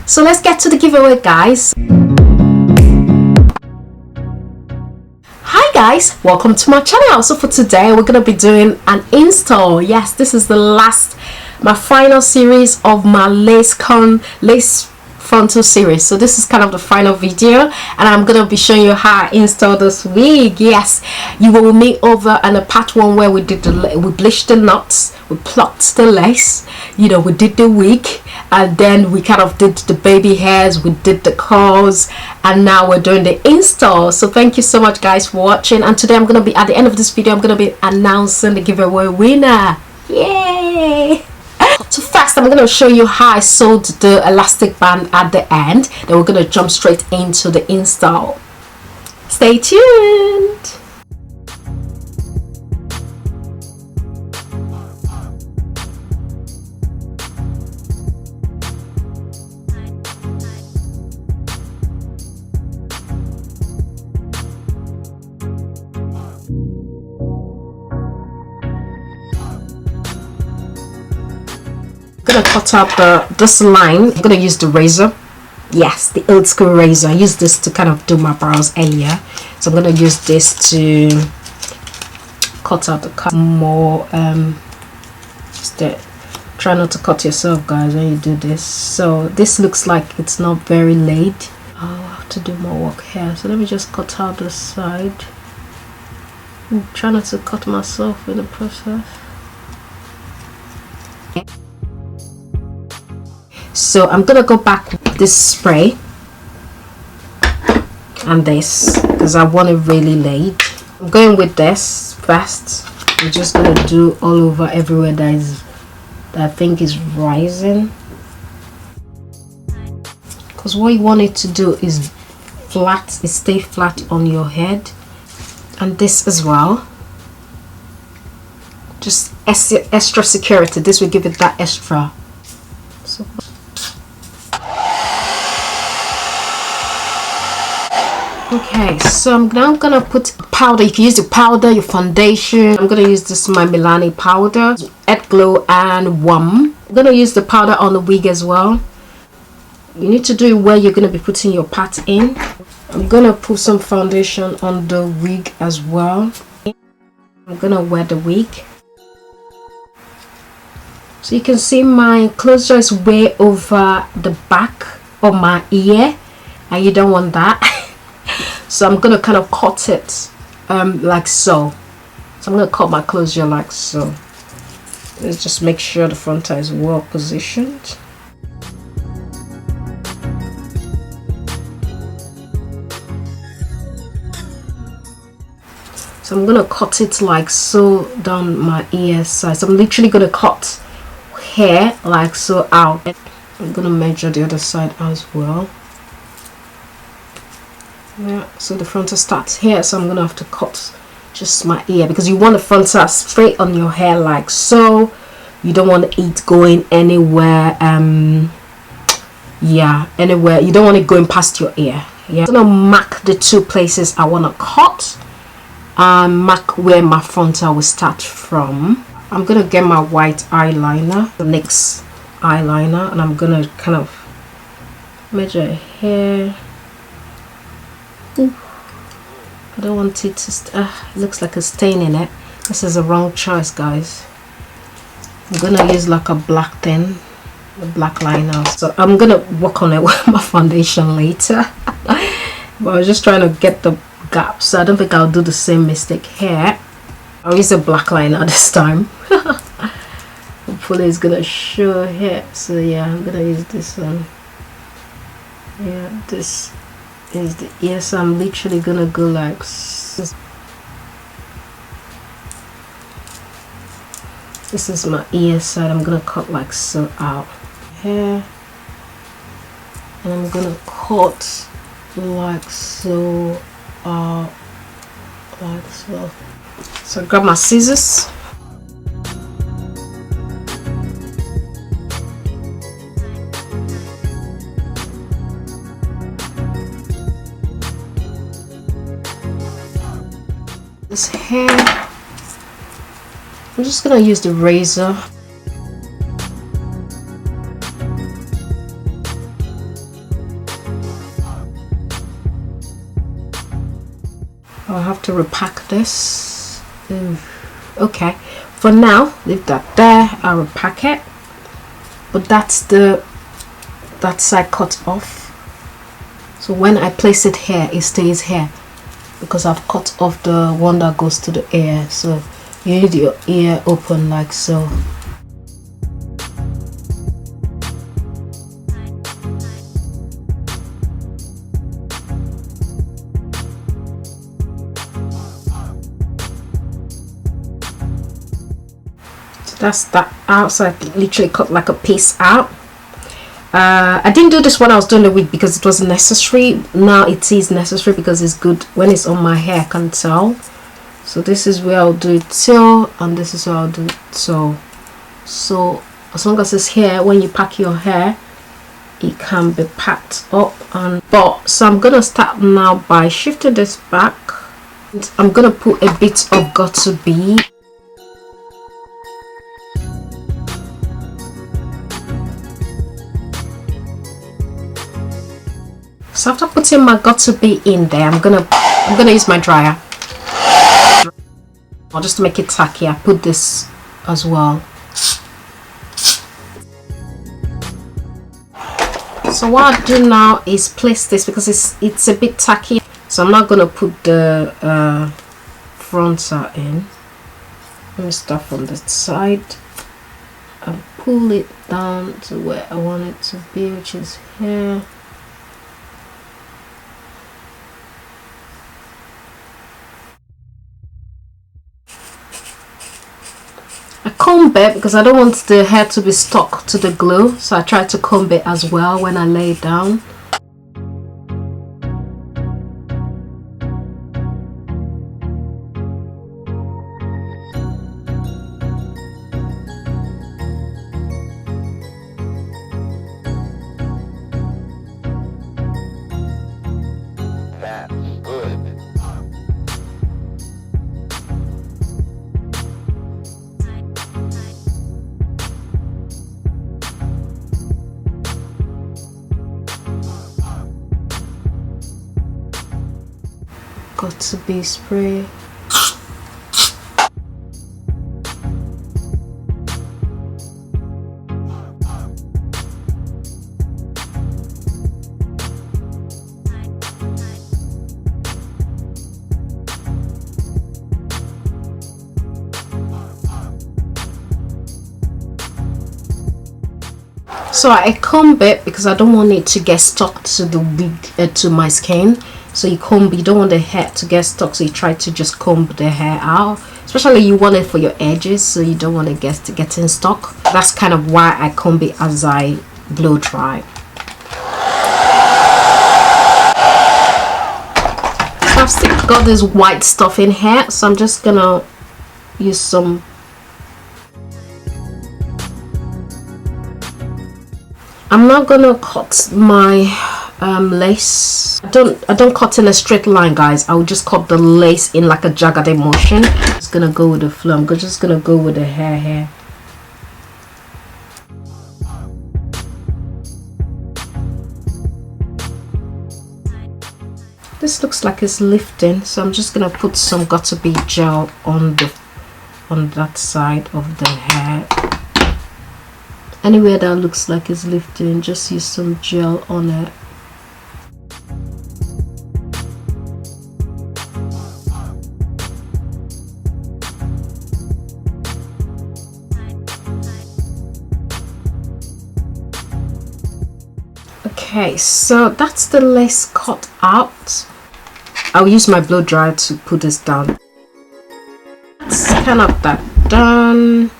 So let's get to the giveaway, guys. Hi guys, welcome to my channel. So for today we're gonna be doing an install. Yes, this is my final series of my lace frontal series. So this is kind of the final video, and I'm gonna be showing you how I install this wig. Yes, you will meet over in a part one where we bleached the knots, we plucked the lace, you know, we did the wig, and then we kind of did the baby hairs, we did the curls, and now we're doing the install. So thank you so much guys for watching, and today I'm gonna be, at the end of this video, I'm gonna be announcing the giveaway winner. Yay! So first I'm going to show you how I sewed the elastic band at the end. Then we're going to jump straight into the install. Stay tuned. I'm gonna cut up this line. I'm gonna use the razor. Yes, the old school razor. I used this to kind of do my brows earlier, so I'm gonna use this to cut out the cut more. Try not to cut yourself, guys, when you do this. So this looks like it's not very laid. I'll have to do more work here, so let me just cut out this side. Try not to cut myself in the process. So I'm gonna go back with this spray and this because I want it really laid. I'm going with this first. I'm just gonna do all over everywhere that I think is rising, because what you want it to do is stay flat on your head, and this as well. Just extra security. This will give it that extra. So okay, so I'm now gonna put powder. You can use the powder, your foundation. I'm gonna use this my Milani powder, Head Glow and WAM. I'm gonna use the powder on the wig as well. You need to do it where you're gonna be putting your part in. I'm gonna put some foundation on the wig as well. I'm gonna wear the wig. So you can see my closure is way over the back of my ear, and you don't want that. So I'm gonna kind of cut it like so. So I'm gonna cut my closure like so. Let's just make sure the frontal is well positioned. So I'm gonna cut it like so down my ear side. So I'm literally gonna cut hair like so out. I'm gonna measure the other side as well. Yeah, so the frontal starts here, so I'm gonna have to cut just my ear, because you want the frontal straight on your hair like so. You don't want it going anywhere. Yeah, anywhere. You don't want it going past your ear. Yeah, I'm gonna mark the two places I want to cut and mark where my frontal will start from. I'm gonna get my white eyeliner, the NYX eyeliner, and I'm gonna kind of measure here. Ooh. I don't want it to it looks like a stain in it. This is a wrong choice, guys. I'm gonna use like a black thing, the black liner. So I'm gonna work on it with my foundation later. But I was just trying to get the gap, so I don't think I'll do the same mistake here. I'll use a black liner this time. Hopefully it's gonna show here. So yeah, I'm gonna use this one. Yeah, this is the ear, so I'm literally gonna go like this. This is my ear side. I'm gonna cut like so out here, and I'm gonna cut like so out like so. So grab my scissors. This hair, I'm just gonna use the razor. I'll have to repack this. Okay, for now leave that there. I'll repack it, but that's that side cut off, so when I place it here it stays here because I've cut off the one that goes to the ear. So you need your ear open like so. That's that outside, literally cut like a piece out. I didn't do this when I was doing the wig because it wasn't necessary. Now it is necessary because it's good when it's on my hair, I can tell. So this is where I'll do it till, and this is where I'll do it so. So as long as it's here, when you pack your hair, it can be packed up. And so I'm gonna start now by shifting this back. I'm gonna put a bit of got to be. So after putting my got to be in there, I'm gonna use my dryer, or just to make it tacky. I put this as well. So what I'll do now is place this because it's a bit tacky. So I'm not gonna put the frontal in. Let me start from the side and pull it down to where I want it to be, which is here. I comb it because I don't want the hair to be stuck to the glue, so I try to comb it as well when I lay it down. Got to be spray. So I comb it because I don't want it to get stuck to the wig, to my skin. So you comb, you don't want the hair to get stuck, so you try to just comb the hair out. Especially you want it for your edges, so you don't want it getting stuck. That's kind of why I comb it as I blow dry. So I've still got this white stuff in here, so I'm just gonna use some. I'm not gonna cut my lace. I don't cut in a straight line, guys. I'll just cut the lace in like a jagged motion. I'm just gonna go with the flow. I'm just gonna go with the hair here. This looks like it's lifting, so I'm just gonna put some got to be gel on that side of the hair. Anywhere that looks like it's lifting, just use some gel on it. Okay, so that's the lace cut out. I'll use my blow dryer to put this down. That's kind of that done.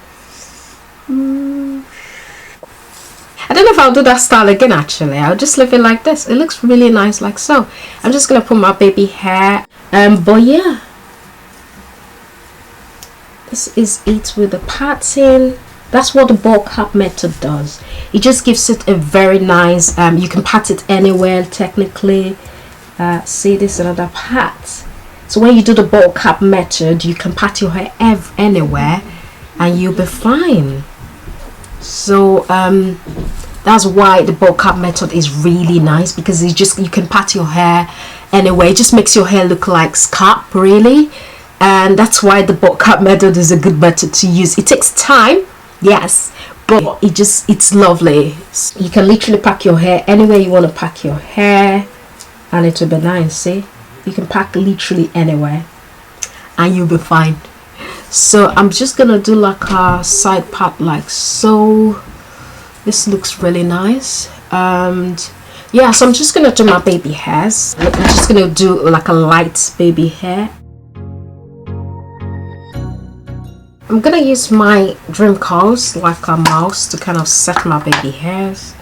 I don't know if I'll do that style again. Actually, I'll just leave it like this. It looks really nice like so. I'm just gonna put my baby hair, but yeah, this is it with the pattern. That's what the ball cap method does. It just gives it a very nice, you can pat it anywhere technically. See, this is another pat. So when you do the ball cap method, you can pat your hair anywhere and you'll be fine. So That's why the bowl cut method is really nice, because you can pat your hair anyway. It just makes your hair look like scalp, really. And that's why the bowl cut method is a good method to use. It takes time, yes, but it's lovely. You can literally pack your hair anywhere you want to pack your hair, and it will be nice. See, you can pack literally anywhere and you'll be fine. So I'm just gonna do like a side part like so. This looks really nice. And yeah, so I'm just gonna do my baby hairs. I'm just gonna do like a light baby hair. I'm gonna use my dream curls like a mouse to kind of set my baby hairs.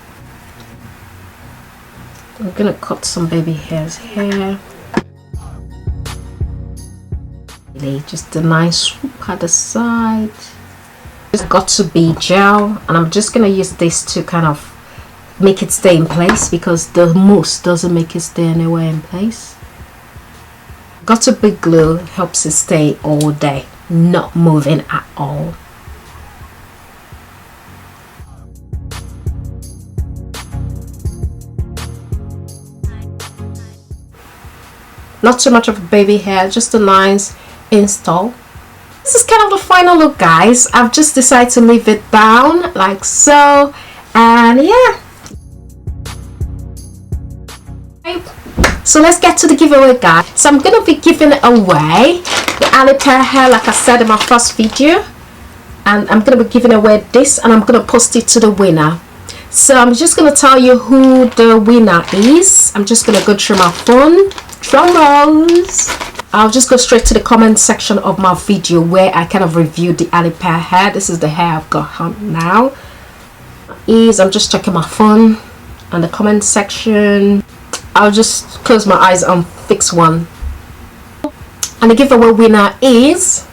I'm gonna cut some baby hairs here. Just a nice swoop at the side. It's got to be gel, and I'm just gonna use this to kind of make it stay in place, because the mousse doesn't make it stay anywhere in place. Got to be glue, helps it stay all day, not moving at all. Not too much of a baby hair, just a nice install. This is kind of the final look, guys. I've just decided to leave it down like so, and yeah. So let's get to the giveaway, guys. So I'm gonna be giving away the Alipay hair, like I said in my first video, and I'm gonna be giving away this, and I'm gonna post it to the winner. So I'm just gonna tell you who the winner is. I'm just gonna go through my phone. Drum rolls. I'll just go straight to the comment section of my video where I kind of reviewed the Alipay hair. This is the hair I've got on now. I'm just checking my phone and the comment section. I'll just close my eyes and fix one. And the giveaway winner is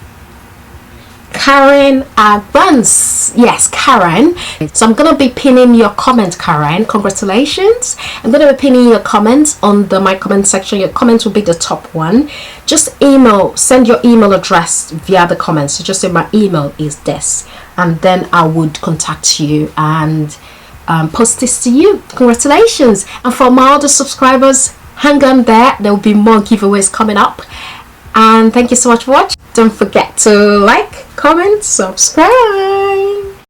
Karen Advance. Yes, Karen. So I'm gonna be pinning your comment, Karen. Congratulations. I'm gonna be pinning your comments on my comment section. Your comment will be the top one. Just send your email address via the comments. So just say my email is this, and then I would contact you and post this to you. Congratulations. And for my other subscribers, hang on there will be more giveaways coming up. And thank you so much for watching. Don't forget to like, comment, subscribe.